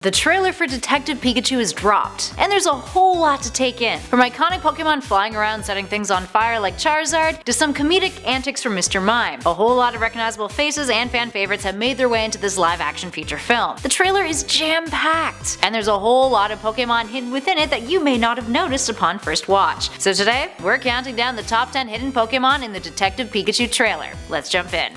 The trailer for Detective Pikachu is dropped, and there's a whole lot to take in. From iconic Pokemon flying around setting things on fire like Charizard, to some comedic antics from Mister Mime. A whole lot of recognizable faces and fan favorites have made their way into this live-action feature film. The trailer is jam-packed, and there's a whole lot of Pokemon hidden within it that you may not have noticed upon first watch. So today, we're counting down the top 10 hidden Pokemon in the Detective Pikachu trailer. Let's jump in.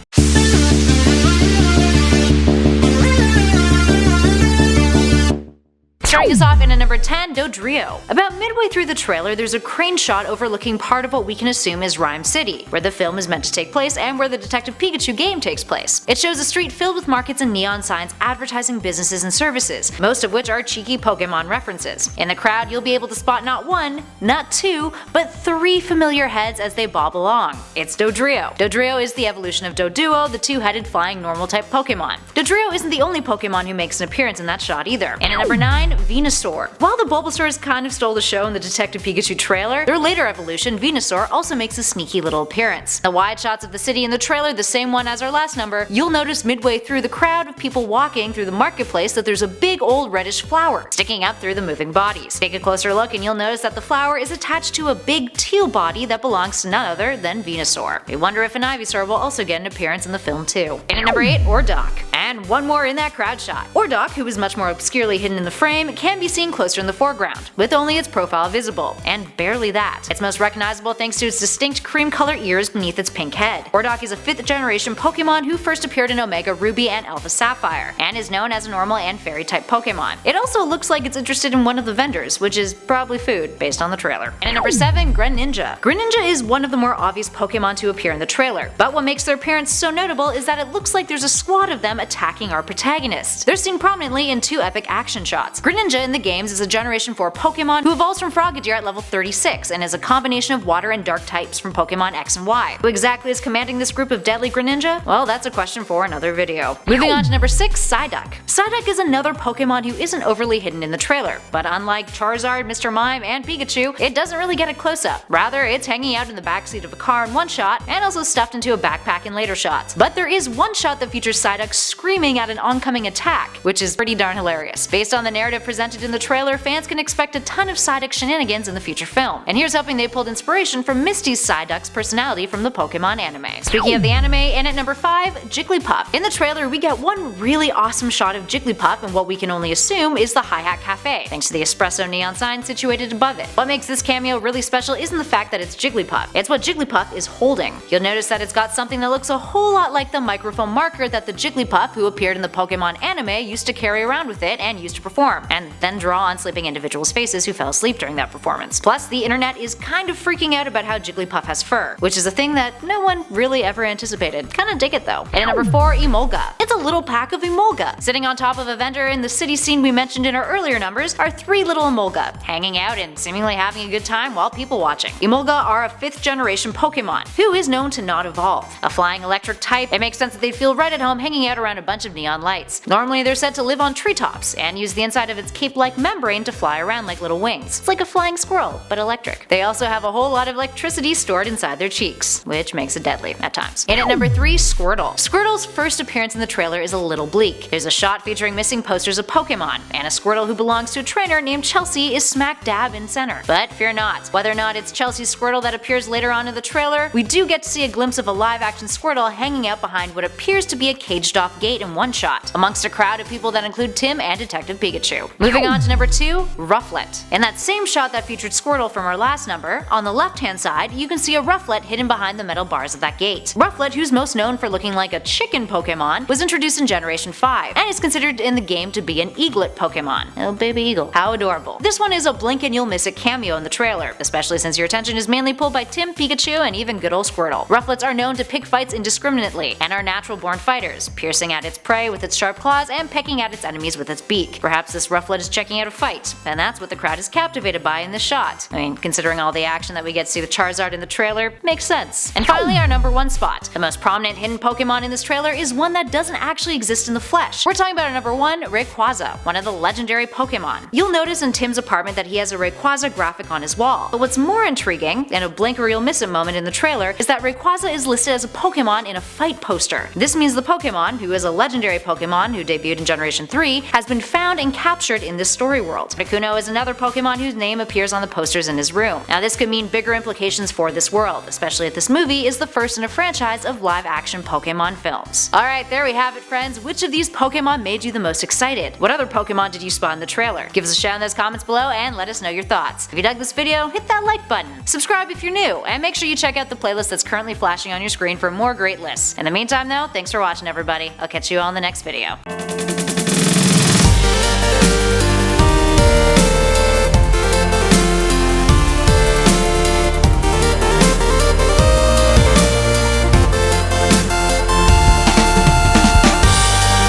Starting us off in at number 10, Dodrio. About midway through the trailer, there's a crane shot overlooking part of what we can assume is Rhyme City, where the film is meant to take place and where the Detective Pikachu game takes place. It shows a street filled with markets and neon signs advertising businesses and services, most of which are cheeky Pokemon references. In the crowd, you'll be able to spot not one, not two, but three familiar heads as they bob along. It's Dodrio. Dodrio is the evolution of Doduo, the two-headed flying normal type Pokemon. Dodrio isn't the only Pokemon who makes an appearance in that shot either. And at number 9, Venusaur. While the Bulbasaurs kind of stole the show in the Detective Pikachu trailer, their later evolution, Venusaur, also makes a sneaky little appearance. The wide shots of the city in the trailer, the same one as our last number, you'll notice midway through the crowd of people walking through the marketplace that there's a big old reddish flower sticking up through the moving bodies. Take a closer look and you'll notice that the flower is attached to a big teal body that belongs to none other than Venusaur. We wonder if an Ivysaur will also get an appearance in the film too. And at number 8, Ordok. And one more in that crowd shot. Ordok, who is much more obscurely hidden in the frame, can be seen closer in the foreground, with only its profile visible, and barely that. It's most recognizable thanks to its distinct cream color ears beneath its pink head. Ordok is a 5th generation Pokemon who first appeared in Omega Ruby and Alpha Sapphire, and is known as a normal and fairy type Pokemon. It also looks like it's interested in one of the vendors, which is probably food, based on the trailer. And at number 7, Greninja. Greninja is one of the more obvious Pokemon to appear in the trailer, but what makes their appearance so notable is that it looks like there's a squad of them attacking our protagonist. They're seen prominently in 2 epic action shots. Greninja in the games is a Generation 4 Pokemon who evolves from Frogadier at level 36 and is a combination of water and dark types from Pokemon X and Y. Who exactly is commanding this group of deadly Greninja? Well, that's a question for another video. Moving on to number 6, SideDach. SideDach is another Pokemon who isn't overly hidden in the trailer, but unlike Charizard, Mister Mime, and Pikachu, it doesn't really get a close-up. Rather, it's hanging out in the backseat of a car in one shot, and also stuffed into a backpack in later shots. But there is one shot that features SideDach screaming at an oncoming attack, which is pretty darn hilarious. Based on the narrative presented in the trailer, fans can expect a ton of SideDach shenanigans in the future film. And here's hoping they pulled inspiration from Misty's SideDach's personality from the Pokemon anime. Speaking of the anime, and at number 5, Jigglypuff. In the trailer, we get one really awesome shot of Jigglypuff in what we can only assume is the Hi-Hat Cafe, thanks to the espresso neon sign situated above it. What makes this cameo really special isn't the fact that it's Jigglypuff, it's what Jigglypuff is holding. You'll notice that it's got something that looks a whole lot like the microphone marker that the Jigglypuff who appeared in the Pokemon anime used to carry around with it and used to perform, and then draw on sleeping individuals' faces who fell asleep during that performance. Plus, the internet is kind of freaking out about how Jigglypuff has fur, which is a thing that no one really ever anticipated. Kinda dig it though. And at number 4, Emolga. It's a little pack of Emolga. Sitting on top of a vendor in the city scene we mentioned in our earlier numbers are 3 little Emolga, hanging out and seemingly having a good time while people watching. Emolga are a 5th generation Pokemon, who is known to not evolve. A flying electric type, it makes sense that they'd feel right at home hanging out around a bunch of neon lights. Normally they're said to live on treetops, and use the inside of its cape-like membrane to fly around like little wings. It's like a flying squirrel, but electric. They also have a whole lot of electricity stored inside their cheeks, which makes it deadly at times. And at number 3, Squirtle. Squirtle's first appearance in the trailer is a little bleak. There's a shot featuring missing posters of Pokemon, and a Squirtle who belongs to a trainer named Chelsea is smack dab in center. But fear not, whether or not it's Chelsea's Squirtle that appears later on in the trailer, we do get to see a glimpse of a live-action Squirtle hanging out behind what appears to be a caged-off gate in one shot, amongst a crowd of people that include Tim and Detective Pikachu. Moving on to number 2, Rufflet. In that same shot that featured Squirtle from our last number, on the left-hand side, you can see a Rufflet hidden behind the metal bars of that gate. Rufflet, who's most known for looking like a chicken Pokemon, was introduced in Generation 5, and is considered in the game to be an eaglet Pokemon. Oh, baby eagle. How adorable. This one is a blink and you'll miss it cameo in the trailer, especially since your attention is mainly pulled by Tim, Pikachu, and even good old Squirtle. Rufflets are known to pick fights indiscriminately, and are natural-born fighters, piercing at its prey with its sharp claws and pecking at its enemies with its beak. Perhaps this Rufflet is checking out a fight, and that's what the crowd is captivated by in this shot. I mean, considering all the action that we get to see with Charizard in the trailer, makes sense. And finally, our number 1 spot. The most prominent hidden Pokemon in this trailer is one that doesn't actually exist in the flesh. We're talking about our number 1, Rayquaza, one of the legendary Pokemon. You'll notice in Tim's apartment that he has a Rayquaza graphic on his wall. But what's more intriguing, and a blink or you'll miss it moment in the trailer, is that Rayquaza is listed as a Pokemon in a fight poster. This means the Pokemon, who is a legendary Pokemon who debuted in Generation 3, has been found and captured in this story world. Articuno is another Pokemon whose name appears on the posters in his room. Now this could mean bigger implications for this world, especially if this movie is the first in a franchise of live-action Pokemon films. Alright, there we have it friends, which of these Pokemon made you the most excited? What other Pokemon did you spot in the trailer? Give us a shout in those comments below and let us know your thoughts. If you dug this video, hit that like button, subscribe if you're new, and make sure you check out the playlist that's currently flashing on your screen for more great lists. In the meantime though, thanks for watching everybody. I'll catch you all in the next video.